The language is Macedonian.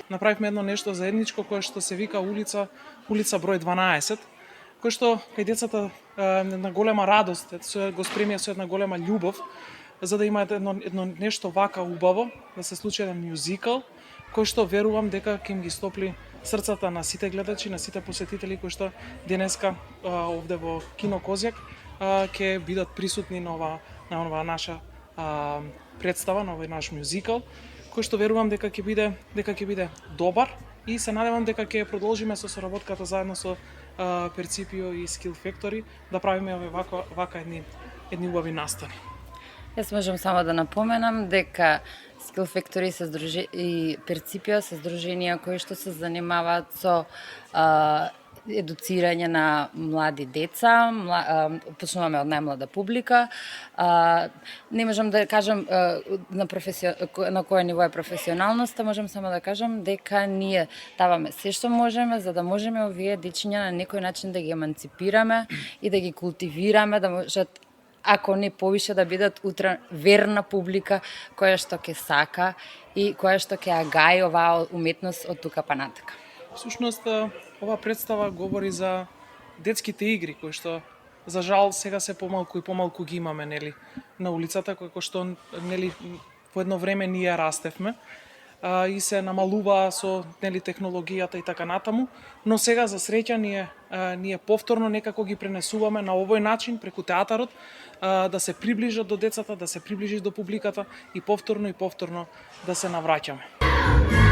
Направивме едно нешто заедничко кое што се вика улица број 12, кој што кај децата една голема радост, го спремија со една голема љубов, за да има едно нешто вака убаво, да се случи еден мюзикал, кој што верувам дека ќе им ги стопли срцата на сите гледачи, на сите посетители кои што денеска овде во Кино Козјак ќе бидат присутни на оваа наша представа, на овој наш мюзикал, кој што верувам дека ќе биде добар и се надевам дека ќе продолжиме со соработката заедно со Перципио и Skill Factory да правиме вака едни убави настани. Јас можам само да напоменам дека Skill Factory и Перципио се здруженија кои што се занимаваат со едуцирање на млади деца, почнуваме од најмлада публика. Не можам да кажам на кој ниво е професионалноста, можам само да кажам дека ние даваме се што можеме за да можеме овие дечиња на некој начин да ги еманципираме и да ги култивираме, да можат ако не повише да бидат утре верна публика која што ќе сака и која што ќе ја гаи оваа уметност од тука па натака. Всушност, оваа представа говори за детските игри, кои што, за жал, сега се помалку и помалку ги имаме, нели, на улицата, кои што, нели, по едно време ние растевме и се намалува со, нели, технологијата и така натаму, но сега, за среќа, ние повторно некако ги пренесуваме на овој начин, преку театарот, да се приближат до децата, да се приближи до публиката и повторно да се навраќаме.